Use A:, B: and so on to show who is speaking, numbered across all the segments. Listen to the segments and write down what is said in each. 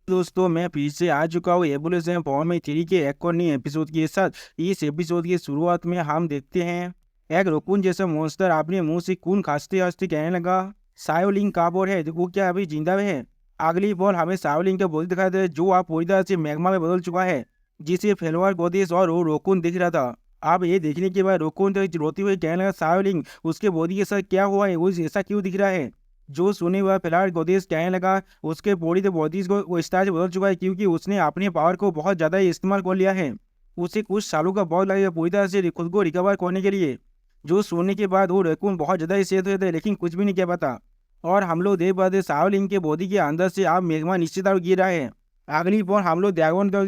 A: दोस्तों मैं फिर से आ चुका हूँ एवोल्यूशन फॉर्म 3 के एक और नए एपिसोड के साथ। इस एपिसोड की शुरुआत में हम देखते हैं एक रकून जैसा मॉन्स्टर अपने मुंह से खून खांसते खांसते कहने लगा, सायोलिंग काबोर है वो क्या अभी जिंदा है? अगली बॉल हमें सायोलिंग का बोल दिखाई दे जो आप पूरी तरह से मैग्मा में बदल चुका है, जिसे फेलवार गोदेश और वो रोकुन दिख रहा था। अब ये देखने के बाद रोकुन तो रोती हुई कहने लगा, सायोलिंग उसके बॉडी के साथ क्या हुआ है, वो ऐसा क्यों दिख रहा है? जो सुने हुआ फिलहाल गोदेश कहने लगा, उसके बॉडी तो बॉडीज को वो इस तरह से बदल चुका है क्योंकि उसने अपने पावर को बहुत ज़्यादा इस्तेमाल कर लिया है। उसे कुछ सालों का बहुत लगेगा पूरी तरह से खुद को रिकवर करने के लिए। जो सुनने के बाद वो रैकून बहुत ज़्यादा सेहत हुए थे लेकिन कुछ भी नहीं कह पाता। और हम लोग देख पाते सावलिंग के बॉडी के अंदर से आप मेघमा निश्चित और गिर रहा है। अगली बार हम लोग ड्रैगन का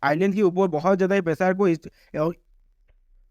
A: आइलैंड के ऊपर बहुत ज़्यादा प्रेशर को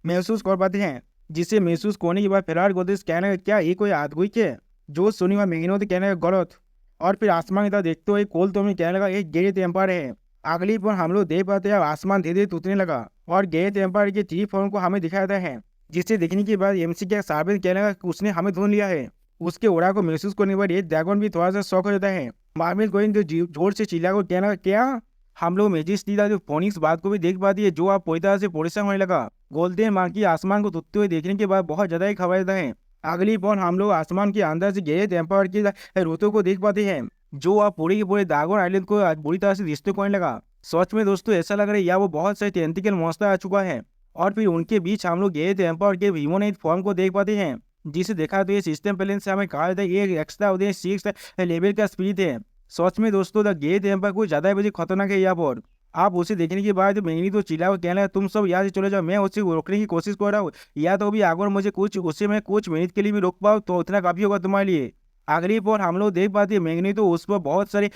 A: महसूस कर पाते हैं, जिसे महसूस करने के बाद फिलहाल गोदेश कहना क्या ये कोई आदमी है? जो सुनी हुआ महीनों से कहने लगा गलत। और फिर आसमान की तरफ देखते हुए कोल तो में कहने लगा एक गेट एम्पायर है। अगली पर हम लोग देख पाते हैं आसमान धीरे धीरे टूटने लगा और गेट एम्पायर के 3 फॉर्म को हमें दिखाया जाता है, जिसे देखने के बाद एमसी के साबित कहने लगा उसने हमें ढूंढ लिया है। उसके ओरा को महसूस करने के बाद ये ड्रैगन भी थोड़ा सा शौक हो जाता है। मार्मिल गोइन तो जोर से चिल्ला को कहना क्या? हम लोग मेजिस्ट्री जो फोनिक्स बात को भी देख पाती है जो आप पूरी तरह से परेशान होने लगा। गोल्डन मार्की आसमान को टूटते हुए देखने के बाद बहुत ज्यादा ही खबर देता है। अगली पॉन हम लोग आसमान के अंदर से गहरे टेम्पर की रोतों को देख पाते हैं जो आप पूरे के पूरे दागोन आइलैंड को आज बुरी तरह से रिश्ते करने लगा। सच में दोस्तों ऐसा लग रहा है या वो बहुत सारे टेंटिकल मॉन्स्टर आ चुका है। और फिर उनके बीच हम लोग गहरे टेम्पर के ह्यूमनॉइड फॉर्म को देख पाते हैं, जिसे देखा तो ये सिस्टम प्लेन से हमें कहा जाता है ये एक्स्ट्रा 6 लेवल का स्पीड है। सच में दोस्तों द गहरे टेम्पर कुछ ज्यादा बजे खतरनाक है यहाँ पर। आप उसे देखने के बाद मैंने तो चिल्ला कहने लगा तुम सब यहाँ से चले जाओ, मैं उसे रोकने की कोशिश कर रहा हूँ। या तो भी अगर मुझे कुछ उसे मैं कुछ मिनट के लिए भी रोक पाऊँ तो उतना काफी होगा तुम्हारे लिए। अगली पर हम लोग देख पाते मैंने तो उस पर बहुत सारे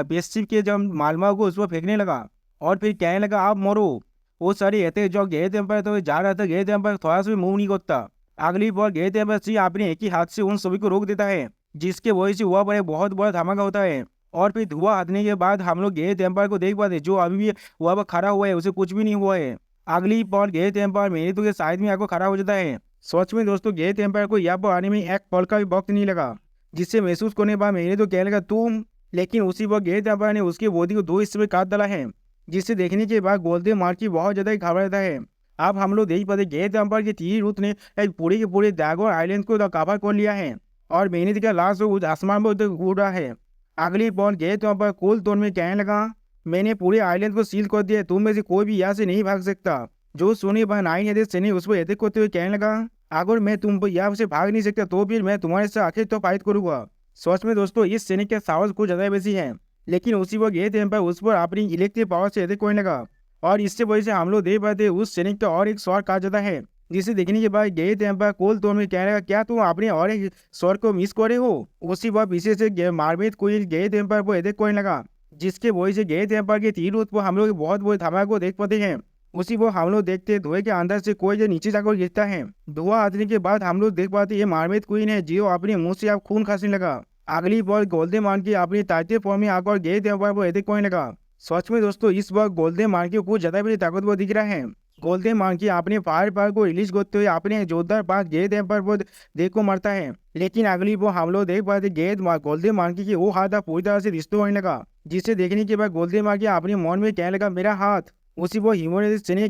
A: बेसिक के जब मालमा को उस पर फेंकने लगा और फिर कहने लगा आप मरो। वो सारे रहते जो गए थे पर तो जा रहा था गए थे पर थोड़ा सा भी मूव नहीं करता। अगली बार गए थे पर सिर्फ अपने एक ही हाथ से उन सभी को रोक देता है, जिसके वजह से हुआ पर बहुत बड़ा धमाका होता है। और फिर धुआं हटने के बाद हम लोग गए एम्पायर को देख पाते जो अभी भी वहाँ पर खड़ा हुआ है, उसे कुछ भी नहीं हुआ है। अगली बार गए एम्पायर मेरे तो के साइड में आकर खड़ा हो जाता है। सच में दोस्तों गए एम्पायर को यहाँ पर आने में एक पल का भी वक्त नहीं लगा, जिससे महसूस करने के बाद मेरे तो कहने लगा तुम। लेकिन उसी वक्त गए एम्पायर ने उसकी बॉडी को 2 हिस्से में काट डाला है, जिसे देखने के बाद गोल्डन मार्क की बहुत ज्यादा घबरा जाता है। अब हम लोग देख पाते गए एम्पायर के 3 रूट ने पूरे के पूरे ड्रैगन आइलैंड को कवर कर लिया है और मेहनत का लाश आसमान पर उड़ रहा है। अगली बॉल गए तो पर कोल तोड़ में कहने लगा मैंने पूरे आइलैंड को सील कर दिया, तुम में से कोई भी यहाँ से नहीं भाग सकता। जो सोनी बहन आई है सनी उस पर एतिक करते हुए कहने लगा अगर मैं तुम यहाँ से भाग नहीं सकता तो फिर मैं तुम्हारे साथ आखिर तो फाइट करूंगा। सच में दोस्तों इस सैनिक का साहस कुछ ज्यादा बेसी है, लेकिन उसी वक्त ये थे उस पर अपनी इलेक्ट्रिक पावर से एतिक करने लगा और इससे वजह से हम लोग देख पाते उस सैनिक का और एक शॉट काट जाता है, जिसे देखने के बाद गए थे एम्पायर कोल तोड़ में कहने लगा क्या तुम अपने और एक स्वर को मिस करे हो? उसी बार पीछे से मारमेद कोई गए थे एम्पायर को एदेक कोई लगा, जिसके वजह से गए थे एम्पायर के 3 रूट पर हम लोग बहुत बड़े धमाके को देख पाते हैं। उसी वो हम लोग देखते हैं धुएं के अंदर से कोई जो नीचे जाकर गिरता है। धुआं आने के बाद हम लोग देख पाते ये मारमेद क्वीन है जो अपने मुंह से आप खून खांसने लगा। अगली बॉल गोल्डन मान की अपनी ताकत फॉर्म में आकर गए थे एम्पायर को एदेक कोई लगा। सच में दोस्तों इस बार गोल्डन मान के कुछ ज्यादा भी ताकतवर दिख रहा है। गोल्डन मांकी अपने फायर पावर को रिलीज करते हुए अपने जोरदार पास गेंद पर वो देख को मारता है, लेकिन अगली वो हम लोग देख पाते गेंद गोल्डन मांकी की वो हाथ पूरी तरह से रिश्ते होने लगा, जिसे देखने के बाद गोल्डन मांकी अपने मन में कहने लगा मेरा हाथ। उसी वो ह्यूमन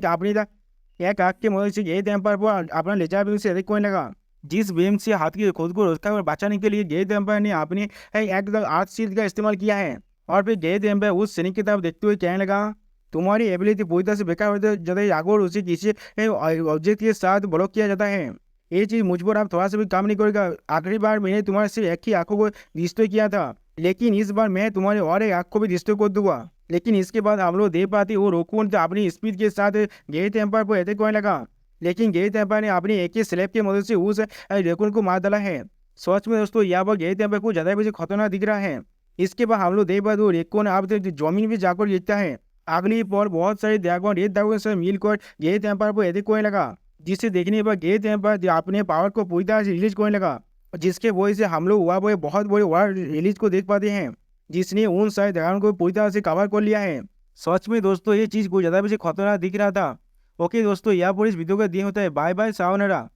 A: अपनी एक आग के मदद से गेंद एम्पायर पर अपना लेजा भी उसे अधिक होने लगा, जिस बेम से हाथ की खुद को रोककर और बचाने के लिए गेंद एम्पायर ने अपने एक आर्ट शील्ड का इस्तेमाल किया है। और फिर गेंद एम्पायर उस सैनिक की तरफ देखते हुए कहने लगा तुम्हारी एबिलिटी पूरी तरह से बेकार होती जाता है अगर उसे किसी ऑब्जेक्ट के साथ ब्लॉक किया जाता है। ये चीज़ मुझ पर आप थोड़ा सा भी काम नहीं करेगा। आखिरी बार मैंने तुम्हारे सिर्फ एक ही आंखों को डिस्ट्रॉय किया था, लेकिन इस बार मैं तुम्हारे और एक आंख को भी डिस्ट्रॉय कर दूंगा। लेकिन इसके बाद हम लोग देख पाते वो रोकून अपनी स्पीड के साथ गेट एम्पायर पर अटैक करने लगा, लेकिन गेट एम्पायर ने अपनी एक ही स्लैब की मदद से उस रेकून को मार डाला है। सच में दोस्तों यहाँ पर गेट एम्पायर को ज़्यादा मुझे खतरनाक दिख रहा है। इसके बाद हम लोग देख पाते वो रेकून आप जमीन भी जाकर गिरता है। अगली पर बहुत सारे ड्रैगन रेड ड्रैगन से मिलकर गेट एम्पायर पर एटैक करने लगा, जिसे देखने पर गेट एम्पायर अपने पावर को पूरी तरह से रिलीज करने लगा, जिसके वजह से हम लोग हुआ वो बहुत बड़े वार रिलीज को देख पाते हैं, जिसने उन सारे ड्रैगन को पूरी तरह से कवर कर लिया है। सच में दोस्तों ये चीज़ कुछ ज़्यादा मुझे खतरनाक दिख रहा था। ओके दोस्तों यहाँ पर इस वीडियो का दिया होता है। Bye bye sayonara.